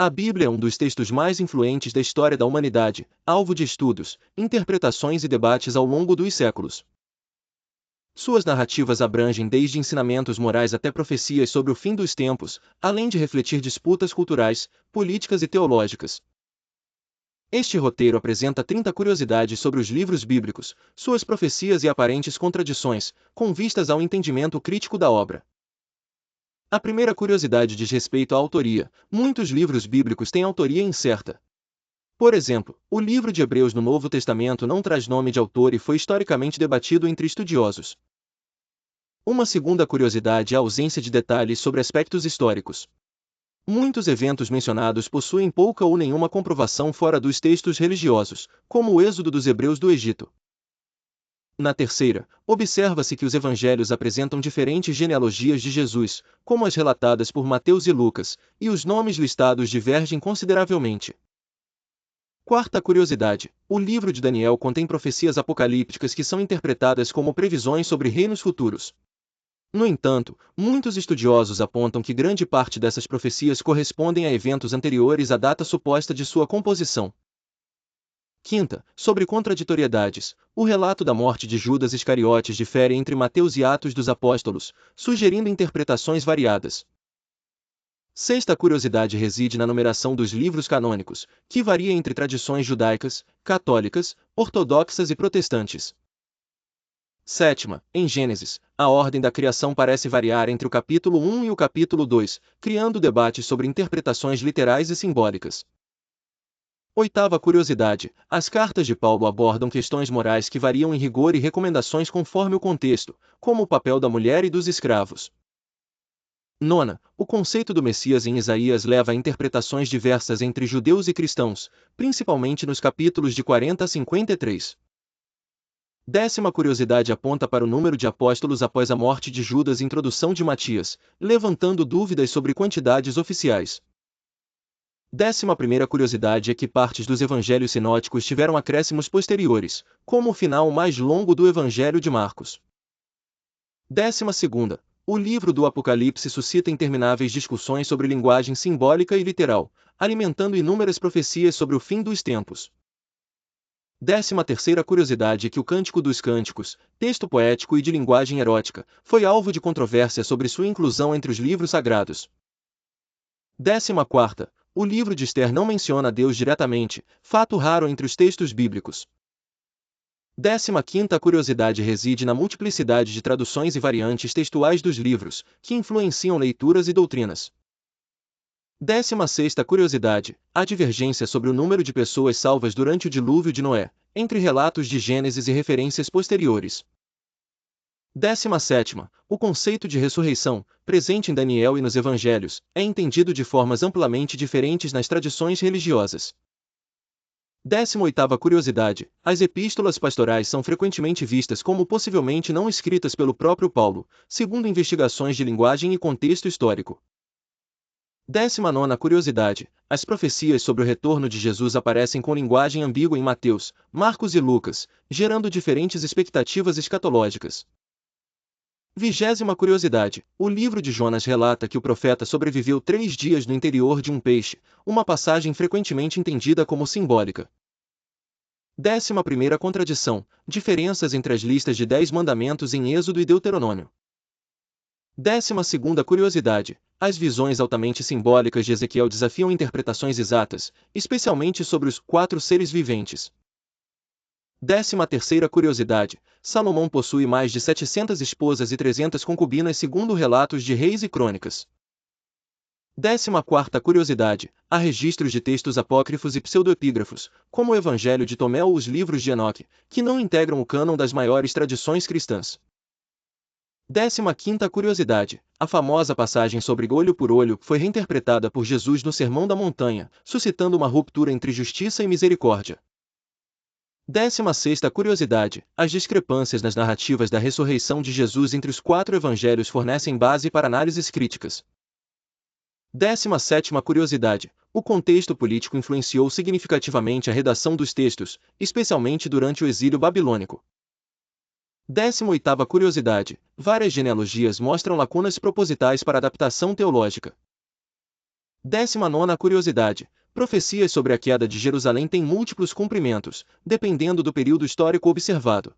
A Bíblia é um dos textos mais influentes da história da humanidade, alvo de estudos, interpretações e debates ao longo dos séculos. Suas narrativas abrangem desde ensinamentos morais até profecias sobre o fim dos tempos, além de refletir disputas culturais, políticas e teológicas. Este roteiro apresenta 30 curiosidades sobre os livros bíblicos, suas profecias e aparentes contradições, com vistas ao entendimento crítico da obra. A primeira curiosidade diz respeito à autoria. Muitos livros bíblicos têm autoria incerta. Por exemplo, o livro de Hebreus no Novo Testamento não traz nome de autor e foi historicamente debatido entre estudiosos. Uma segunda curiosidade é a ausência de detalhes sobre aspectos históricos. Muitos eventos mencionados possuem pouca ou nenhuma comprovação fora dos textos religiosos, como o êxodo dos hebreus do Egito. Na terceira, observa-se que os evangelhos apresentam diferentes genealogias de Jesus, como as relatadas por Mateus e Lucas, e os nomes listados divergem consideravelmente. Quarta curiosidade: o livro de Daniel contém profecias apocalípticas que são interpretadas como previsões sobre reinos futuros. No entanto, muitos estudiosos apontam que grande parte dessas profecias correspondem a eventos anteriores à data suposta de sua composição. Quinta, sobre contraditoriedades, o relato da morte de Judas Iscariotes difere entre Mateus e Atos dos Apóstolos, sugerindo interpretações variadas. Sexta curiosidade reside na numeração dos livros canônicos, que varia entre tradições judaicas, católicas, ortodoxas e protestantes. Sétima, em Gênesis, a ordem da criação parece variar entre o capítulo 1 e o capítulo 2, criando debates sobre interpretações literais e simbólicas. Oitava curiosidade: as cartas de Paulo abordam questões morais que variam em rigor e recomendações conforme o contexto, como o papel da mulher e dos escravos. Nona, o conceito do Messias em Isaías leva a interpretações diversas entre judeus e cristãos, principalmente nos capítulos de 40 a 53. Décima curiosidade aponta para o número de apóstolos após a morte de Judas e introdução de Matias, levantando dúvidas sobre quantidades oficiais. 11ª curiosidade é que partes dos evangelhos sinóticos tiveram acréscimos posteriores, como o final mais longo do Evangelho de Marcos. 12ª, o livro do Apocalipse suscita intermináveis discussões sobre linguagem simbólica e literal, alimentando inúmeras profecias sobre o fim dos tempos. 13ª curiosidade é que o Cântico dos Cânticos, texto poético e de linguagem erótica, foi alvo de controvérsia sobre sua inclusão entre os livros sagrados. 14ª, o livro de Esther não menciona Deus diretamente, fato raro entre os textos bíblicos. 15ª curiosidade reside na multiplicidade de traduções e variantes textuais dos livros, que influenciam leituras e doutrinas. 16ª curiosidade: a divergência sobre o número de pessoas salvas durante o dilúvio de Noé, entre relatos de Gênesis e referências posteriores. 17ª, o conceito de ressurreição, presente em Daniel e nos Evangelhos, é entendido de formas amplamente diferentes nas tradições religiosas. 18ª curiosidade: as epístolas pastorais são frequentemente vistas como possivelmente não escritas pelo próprio Paulo, segundo investigações de linguagem e contexto histórico. 19ª curiosidade: as profecias sobre o retorno de Jesus aparecem com linguagem ambígua em Mateus, Marcos e Lucas, gerando diferentes expectativas escatológicas. 20ª curiosidade: o livro de Jonas relata que o profeta sobreviveu 3 dias no interior de um peixe, uma passagem frequentemente entendida como simbólica. 11ª contradição: diferenças entre as listas de 10 mandamentos em Êxodo e Deuteronômio. 12ª curiosidade: as visões altamente simbólicas de Ezequiel desafiam interpretações exatas, especialmente sobre os 4 seres viventes. 13ª curiosidade: Salomão possui mais de 700 esposas e 300 concubinas segundo relatos de Reis e Crônicas. 14ª curiosidade: há registros de textos apócrifos e pseudoepígrafos, como o Evangelho de Tomé ou os livros de Enoque, que não integram o cânon das maiores tradições cristãs. 15ª curiosidade: a famosa passagem sobre olho por olho foi reinterpretada por Jesus no Sermão da Montanha, suscitando uma ruptura entre justiça e misericórdia. 16ª curiosidade: as discrepâncias nas narrativas da ressurreição de Jesus entre os 4 evangelhos fornecem base para análises críticas. 17ª curiosidade: o contexto político influenciou significativamente a redação dos textos, especialmente durante o exílio babilônico. 18ª curiosidade: várias genealogias mostram lacunas propositais para adaptação teológica. 19ª curiosidade. Profecias sobre a queda de Jerusalém têm múltiplos cumprimentos, dependendo do período histórico observado.